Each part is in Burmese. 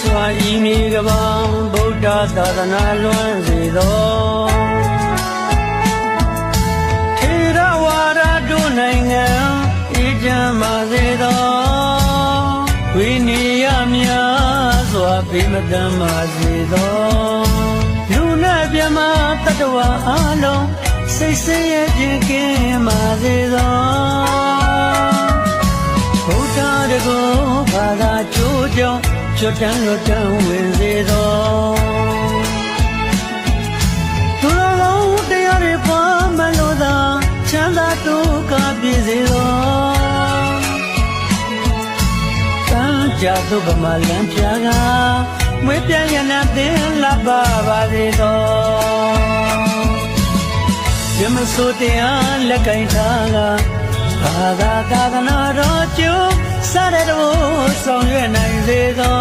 စွာဤမြေကပံဗုဒ္ဓသာသနာလွမ်းစေသောထေရဝါဒတို့နိုင်ငံအေးချမ်းပါစေသောဝိနည်းများစွာဗိမတမ်းပါစေသောလူနဲ့မြမတတ္တဝါအလုံးစိတ်ဆင်းရဲခြင်းကင်းပါစေသောဘုရားတကူဘာသာကျိုးကြောင့်ကျွတ်တန်းလွတ်တန်းဝင်စေသောသူတော်ကောင်းတရားတွေပွားမလို့သာချမ်းသာဒုက္ခပြည့်စေသောကံကြသုဗမလံပြာကမွေးပြန်ရနာသင်လာပါစေသောယမဆိုတရားလက်ကင်ထားကဘာသာသာသနာတော်ကျိုးစားတဲ့တော်ဆောင်ရွက်နိုင်စေသော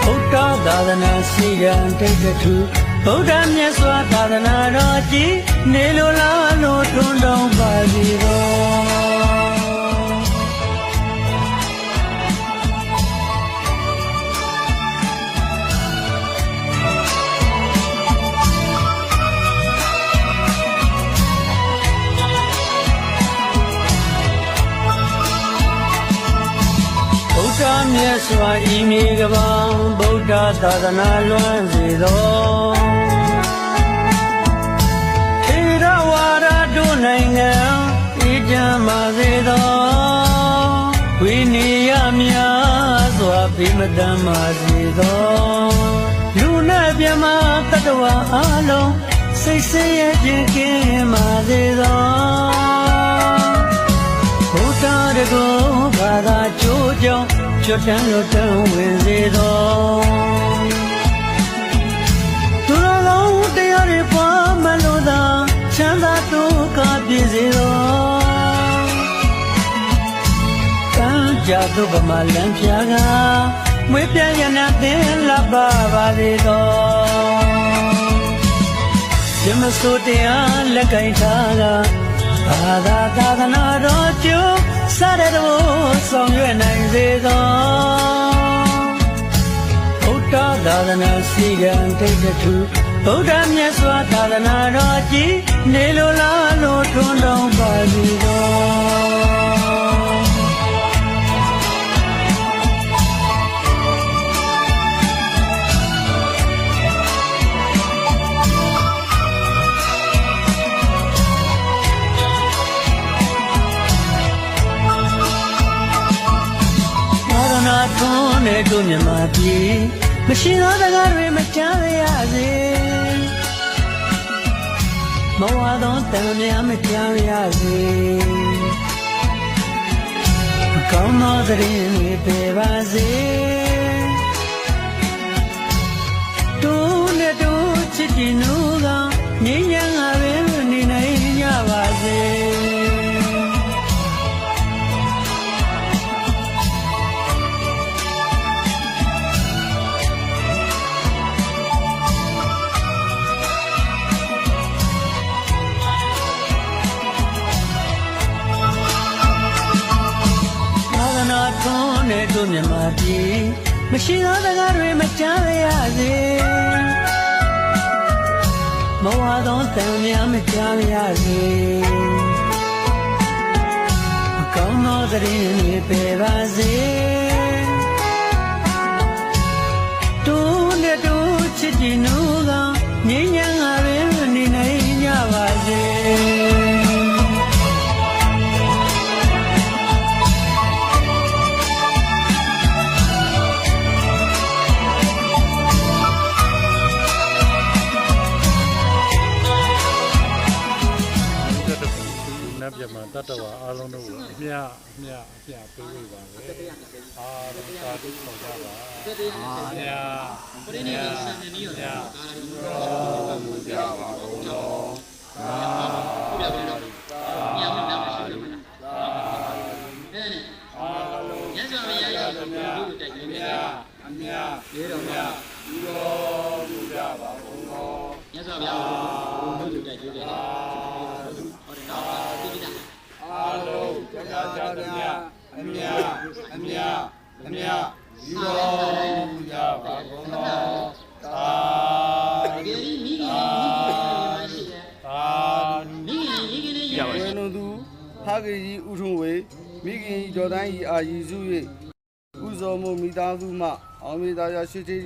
ဘုရားသာသနာစီကံတိတ်တထုဗုဒ္ဓမြတ်စွာသာသနာတော်ကြီးနေလိုလားလို့တွန်းတောင်းပါစေသောမြတ်စွာဤမြေကပံဗုဒ္ဓသာသနာလွမ်းစေသောထေရဝါဒတို့နိုင်ငံအေးချမ်းပါစေသောဝိနည်းများစွာဗိမတမ်းပါစေသောလူနဲ့မြမတတ္တဝါအလုံးစိတ်ဆင်းရဲခြင်းကင်းပါစေသောဘုရားတကူဘာသာကျိုးကြောင့်ကျွတ်တန်းလွတ်တန်းဝင်စေသောသူတော်ကောင်းတရားတွေပွားမလို့သာချမ်းသာဒုက္ခပြည့်စေသောကံကြသုဗမလံပြာကမွေးပြန်ရနာသင်လာပါစေသောယမဆိုတရားလက်ကင်ထားကဘာသာသာသနာတော်ကျိုးစားတဲ့တော်ဆောင်ရွက်နိုင်စေသောဘုရားသာသနာစီကံတိတ်တထုဗုဒ္ဓမြတ်စွာသာသနာတော်ကြီးနေလိုလားလို့တွန်းတောင်းပါစေသောထွန်းတဲ့တို့မြမပြည်မရှိသောတကားတွေမချမ်းရစေမဝါသောတန်မြမချမ်းရစေကောင်းသောသတင်းတွေပေးပါစေတို့နဲ့တို့ချစ်ကြည်နူကငြိမ်းချမ်းငါပဲနေနိုင်ကြပါစေထွန်းတဲ့တို့မြမပြည်မရှိသောတကားတွေမချမ်းရစေမဝါသောတန်မြမချမ်းရစေအကောင်းသောသတင်းတွေပေးပါစေတို့နဲ့တို့ချစ်ကြည်နူကငြိမ်းချမ်းငါပဲနေနိုင်ကြပါစေပြမတတ္တဝါအားလုံးတို့ကိုအမြပေးဝေပါပဲအားလုံးသာဓုခေါ်ကြပါပရိနိဗ္ဗာန်စံနေရောတော်မူကြပါဦးတော်ဘုရားဘုရားညမနာမရှိဘူးအဲ့ဒါအားလုံးညဇောဘုရားရဲ့ဘုရားတို့တိုက်နေတယ်ရေတော်များဒီတော်မူကြပါဦးတော်ညဇောဘုရားတို့တိုက်နေတယ်အားလုံးကြကြကြသမျှအမြ သူဖခင်ကြီးဦးထွန်းဝေမိခင်ကြီးဒေါ်တိုင်းကြီးအာရည်စု၍ဥဇော်မှုမိသားစုမှအောင်မြေသားရရွှေစေ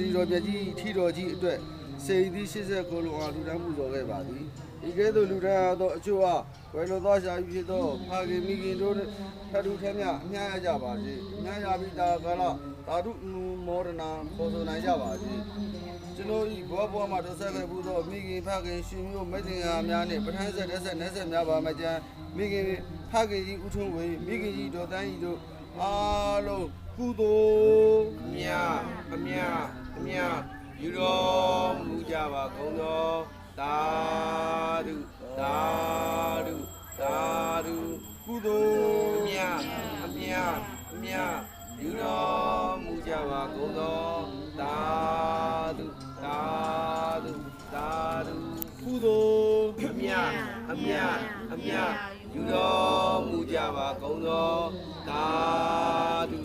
တီတော်မြတ်ကြီးထီတော်ကြီးအတွက်စေတီ89လုံးအားလူတန်းပူဇော်ခဲ့ပါသည်ဤကဲ့သို့လူတန်းသောအချို့အားဝယ်လိုသောရှားဖြစ်သောဖခင်မိခင်တို့ထထူထမြအများရကြပါစေအများရပြီးတာကလာသာဓုမောဒနာခေါ်ဆိုနိုင်ကြပါစေကျွန်တော်ဤဘောဘောမှာတဆက်ခဲ့ဘူးသောမိခင်ဖခင်ရှင်မျိုးမိတ်တင်အားများနှင့်ပထမဆက်တက်ဆက်နဲ့ဆက်များပါမကြံမိခင်ဖခင်ကြီးဦးထွန်းဝေမိခင်ကြီးဒေါ်တန်းကြီးတို့အားလုံးကုသိုလ်မြတ်အမြယူတော်မူကြပါကုန်သောသာဓုကုသိုလ်မြတ်အမြယူတော်မူကြပါကုန်သောသာဓုကုသိုလ်မြတ်အမြယူတော်မူကြပါကုန်သောသာဓု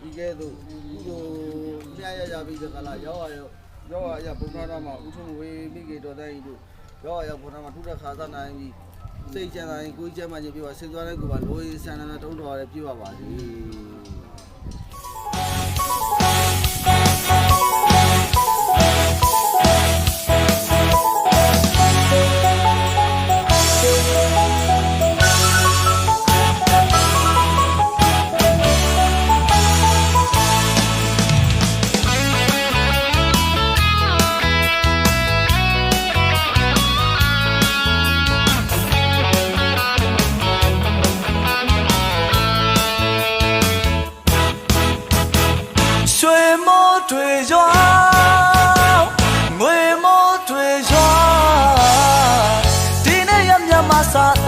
ဒီကဲ့သို့ကုသိုလ်မြတ်ရပြီးတဲ့ကလာရောက်ရဘုရားတော်မှာဥထုံဝေမိကေတော်တိုင်းတို့ရောက်ဘုရားမှာထုတဲ့ခါသနိုင်ပြီးစိတ်ချမ်းသာရင်ကိုယ်ချမ်းသာခြင်းပြပါစိတ်သွားတဲ့ကိုယ်ပါလိုရဆန္ဒနဲ့တုံးတော်ရပြပါပါစေ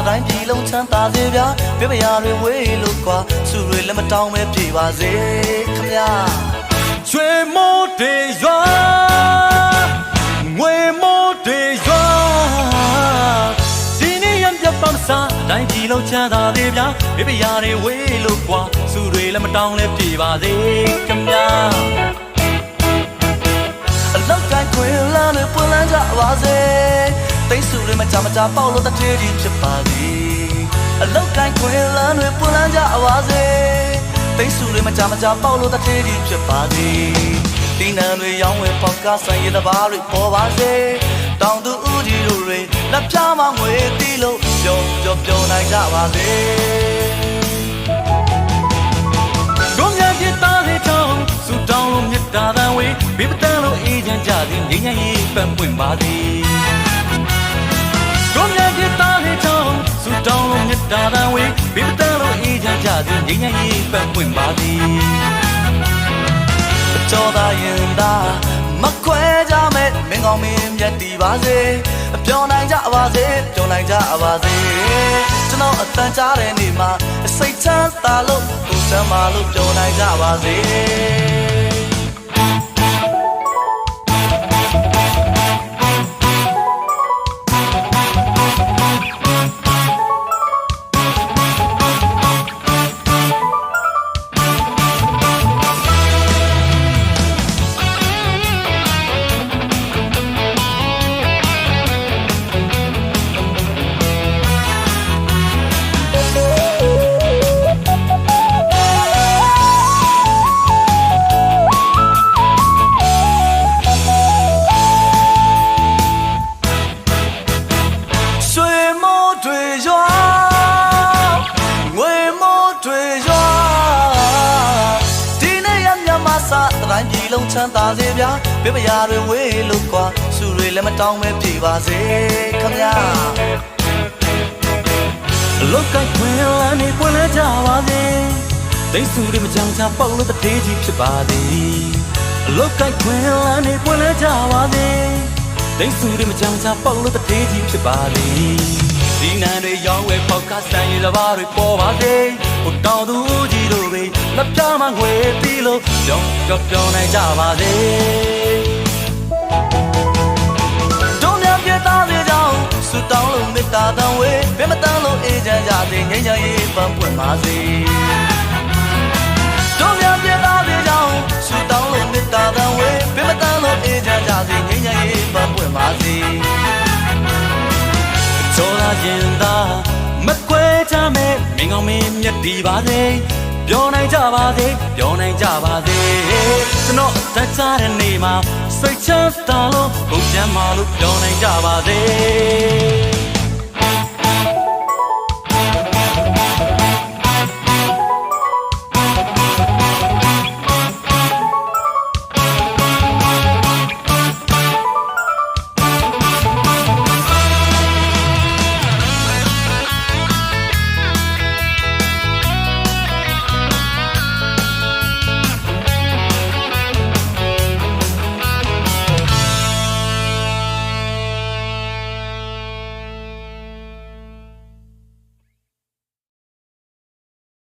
တိုင်းပြည်လုံးချမ်းသာစေဗျာပြပရာတွေဝေးလို့ကွာသူတွေလည်းမတောင်းပဲပြေပါစေခမညာရွှေမိုးတွေရွာငွေမိုးတွေရွာဒီနေ့ရပြပမစားတိုင်းပြည်လုံးချမ်းသာစေဗျာပြပရာတွေဝေးလို့ကွာသူတွေလည်းမတောင်းလည်းပြေပါစေခမညာအလောက်တိုင်းခွေလာနဲ့ပွင့်လန်းကြပါစေသိစုတွေမကြပေါက်လို့တထေးကြီးဖြစ်ပါသည်အလောက်တိုင်းခွေလန်းတွေပွင့်လန်းကြပါစေသိစုတွေမကြပေါက်လို့တထေးကြီးဖြစ်ပါသည်ဒီနံတွေရောင်းဝယ်ပေါက်ကဆိုင်ရတဲ့ဘာတွေပေါ်ပါစေတောင်သူဦးကြီးတို့တွေလက်ပြမငွေတီးလို့ပျော်နိုင်ကြပါစေတို့များပြသားလေးချောင်းစုတောင်းလို့မြတ်တာတန်ဝေးဘေးပတန်းလို့အေးချမ်းကြသည်ငြိမ်းချမ်းရေးပန်းပွင့်ပါသည်တို့များပြသားလေးချောင်းစုတောင်းလို့မြတ်တာတန်ဝေးဘေးပတန်းလို့အေးချမ်းကြသည်ငြိမ်းချမ်းရေးပန်းပွင့်ပါသည်ကြောသာရင်သာမခွဲကြမဲ့မင်းကောင်းမင်းမြတ်တည်ပါစေပျော်နိုင်ကြပါစေကျွန်တော်အတန်ကြားတဲ့နေ့မှာစိတ်ချမ်းသာလို့ကိုယ်ချမ်းသာလို့ပျော်နိုင်ကြပါစေတိုင်းပြည်လုံးချမ်းသာစေဗျာပြပရာတွေဝေးလို့ကွာစုတွေလည်းမတောင်းပဲပြေပါစေခမညာလောကခွင်လာနေပွင့်လဲကြပါစေသိစုတွေမကြောင်ချပေါက်လို့တထေးကြီးဖြစ်ပါသည်လောကခွင်လာနေပွင့်လဲကြပါစေသိစုတွေမကြောင်ချပေါက်လို့တထေးကြီးဖြစ်ပါသည်ဒီနံတွေရောင်းဝယ်ပေါက်ကဆန်ရည်တစ်ပါးတွေပေါ်ပါစေဟိုတောင်သူကြီးတို့တွေလက်ပြမငွေပြီးလို့ပျော်နိုင်ကြပါစေတို့များပြသားစေကြောင်းစုတောင်းလို့မေတ္တာတန်ဝေးဘယ်မတန်းလို့အေးချမ်းကြစေငြိမ်းချမ်းရေးပန်းပွင့်ပါစေတို့များပြသားစေကြောင်းစုတောင်းလို့မေတ္တာတန်ဝေးဘယ်မတန်းလို့အေးချမ်းကြစေငြိမ်းချမ်းရေးပန်းပွင့်ပါစေ ခြင်းသာမကွဲကြမဲ့မင်းကောင်းမင်းမြတ်ဒီပါစေပြောနိုင်ကြပါစေပြောနိုင်ကြပါစေကျွန်တော်တက်ကြတဲ့နေ့မှာစိတ်ချမ်းသာလို့ကိုယ်ချမ်းသာလို့ပြောနိုင်ကြပါစေ